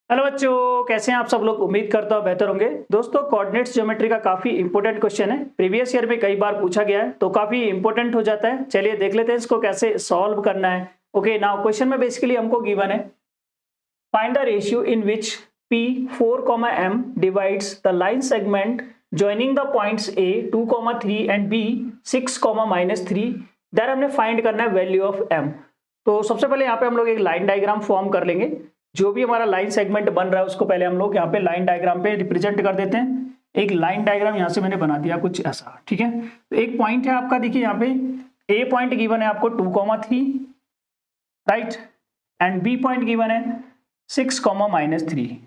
Hello बच्चों, कैसे हैं आप सब लोग। उम्मीद करता हूँ बेहतर होंगे। दोस्तों, कोऑर्डिनेट्स ज्योमेट्री का काफी इंपॉर्टेंट क्वेश्चन है। प्रीवियस ईयर में कई बार पूछा गया है तो काफी इंपॉर्टेंट हो जाता है। चलिए देख लेते हैं इसको कैसे सॉल्व करना है। ओके, नाउ क्वेश्चन में बेसिकली हमको गिवन है, find the ratio in which P 4, M divides the line segment joining the points A 2, 3 and B 6, -3। Then हमने फाइंड करना है वैल्यू ऑफ M। तो सबसे पहले यहाँ पे हम लोग एक लाइन डायग्राम फॉर्म कर लेंगे। जो भी हमारा लाइन सेगमेंट बन रहा है उसको पहले हम लोग यहाँ पे लाइन डायग्राम पे रिप्रेजेंट कर देते हैं। एक लाइन डायग्राम यहाँ से मैंने बना दिया कुछ ऐसा, ठीक है। तो एक पॉइंट है आपका, देखिए यहाँ पे ए पॉइंट गिवन है आपको 2, 3, right, and B point given है 6, -3।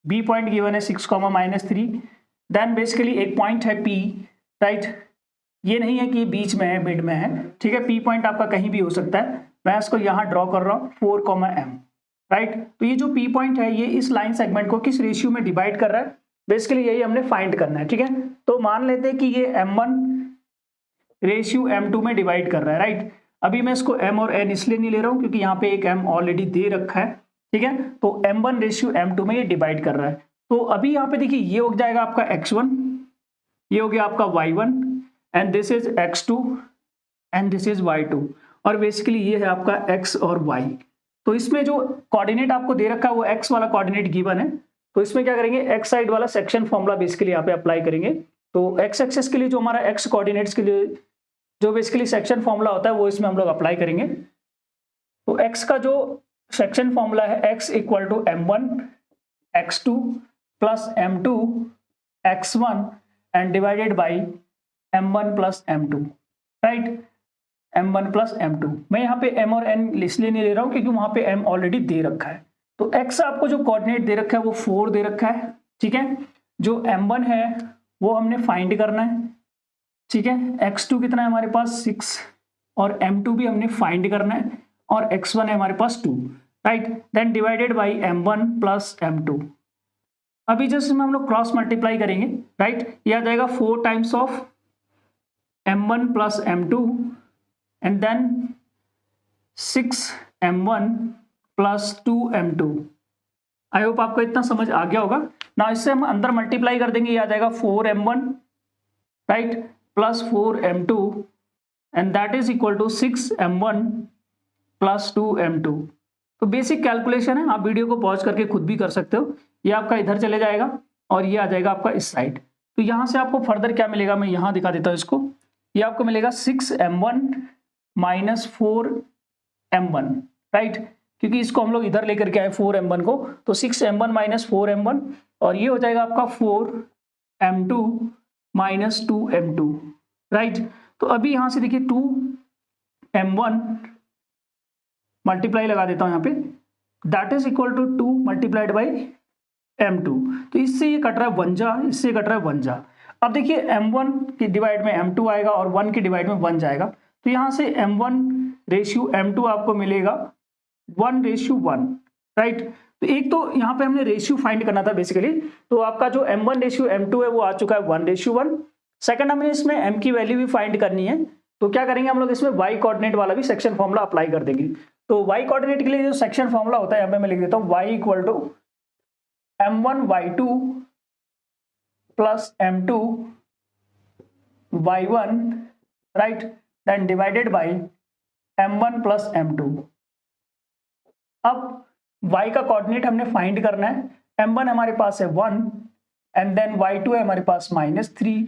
बी पॉइंट गिवन है 6, -3। देन बेसिकली एक पॉइंट है पी, राइट। ये नहीं है कि बीच में है, मिड में है, ठीक है। पी पॉइंट आपका कहीं भी हो सकता है। मैं इसको यहाँ ड्रॉ कर रहा हूँ 4, M, राइट। तो ये जो पी पॉइंट है ये इस लाइन सेगमेंट को किस रेशियो में डिवाइड कर रहा है, बेसिकली यही हमने फाइंड करना है, ठीक है। तो मान लेते हैं कि ये M1 रेशियो M2 में डिवाइड कर रहा है, राइट। अभी मैं इसको M और N इसलिए नहीं ले रहा हूँ क्योंकि यहाँ पे एक M ऑलरेडी दे रखा है, ठीक है। तो M1 रेशियो M2 में ये डिवाइड कर रहा है। तो अभी यहाँ पे देखिए ये हो जाएगा आपका x1, ये हो गया आपका y1, and this is x2 and this is y2, और बेसिकली ये है आपका x और y। तो इसमें जो कोऑर्डिनेट आपको दे रखा है वो x वाला कोऑर्डिनेट गिवन है। तो इसमें क्या करेंगे, x साइड वाला सेक्शन फॉर्मूला बेसिकली यहाँ पे अप्लाई करेंगे। तो x एक्सिस के लिए जो हमारा x कोऑर्डिनेट्स के लिए जो बेसिकली सेक्शन फॉर्मूला होता है वो इसमें हम लोग अप्लाई करेंगे। तो x का जो सेक्शन फॉर्मूला है x equal to M1 x2 plus M2 x1 and divided by M1 plus M2, right. M1 plus M2, मैं यहाँ पे M और N इसलिए नहीं ले रहा हूँ क्योंकि वहां पे M ऑलरेडी दे रखा है। तो x आपको जो कोऑर्डिनेट दे रखा है वो 4 दे रखा है, ठीक है। जो M1 है वो हमने फाइंड करना है, ठीक है। x2 कितना है हमारे पास 6, और M2 भी हमने फाइंड करना है, और x1 है हमारे पास 2, right. Then divided by M1 plus M2। अभी जस्ट में हम लोग क्रॉस मल्टीप्लाई करेंगे, राइट। ये आ जाएगा 4 times of M1 plus M2 and then 6M1 plus 2M2। I hope आपको इतना समझ आ गया होगा ना। इससे हम अंदर मल्टीप्लाई कर देंगे, ये आ जाएगा 4M1, right, plus 4M2 and that is equal to 6M1 plus 2M2। तो बेसिक कैलकुलेशन है, आप वीडियो को पॉज करके खुद भी कर सकते हो। ये आपका इधर चले जाएगा और ये आ जाएगा आपका इस साइड। तो यहां से आपको फर्दर क्या मिलेगा, मैं यहां दिखा देता हूं इसको। ये आपको मिलेगा 6M1 माइनस 4M1, राइट, क्योंकि इसको हम लोग इधर लेकर के आए 4M1 को। तो 6M1 माइनस 4M1, और ये हो जाएगा आपका 4M2 माइनस 2M2, राइट। तो अभी यहां से देखिए 2M1 मल्टीप्लाई लगा देता हूं यहाँ पे, that is equal to 2 multiplied by M2। तो इससे ये कट रहा है 1 जा, इससे कट रहा है 1 जा। अब देखिए M1 की डिवाइड में M2 आएगा और 1 की डिवाइड में 1 जाएगा। तो यहाँ से M1 रेशियो M2 आपको मिलेगा 1:1, राइट। तो एक तो यहाँ पे हमने रेशियो फाइंड करना था बेसिकली, तो आपका जो M1 रेशियो M2 है वो आ चुका है 1:1। सेकंड हमें इसमें M की वैल्यू भी फाइंड करनी है। तो क्या करेंगे हम लोग, इसमें y कोऑर्डिनेट वाला भी सेक्शन फॉर्मूला अप्लाई कर देंगे। तो y कोऑर्डिनेट के लिए जो सेक्शन फॉर्मूला होता है यहाँ पे मैं लिख देता हूँ, y equal to M1 y2 plus M2 y1, right, then divided by M1 plus M2। अब y का कोऑर्डिनेट हमने फाइंड करना है। M1 हमारे पास है 1 एंड देन y2 है हमारे पास -3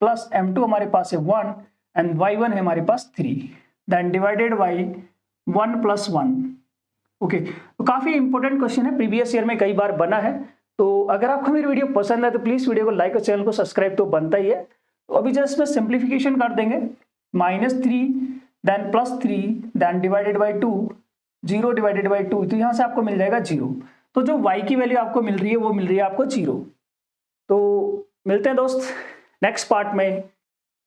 प्लस M2 हमारे पास है 1 एंड y1 है हमारे पास 3, then divided by 1 plus 1। Okay, तो काफी इंपॉर्टेंट क्वेश्चन है, प्रीवियस ईयर में कई बार बना है। तो अगर आपको मेरी वीडियो पसंद है तो प्लीज वीडियो को लाइक और चैनल को सब्सक्राइब तो बनता ही है। तो अभी जस्ट में सिंप्लीफिकेशन कर देंगे, -3 then +3 then divided by 2, 0 divided by 2, तो यहाँ से आपको मिल जाएगा 0। तो जो y की वैल्यू आपको मिल रही है वो मिल रही है आपको 0। तो मिलते हैं दोस्त नेक्स्ट पार्ट में।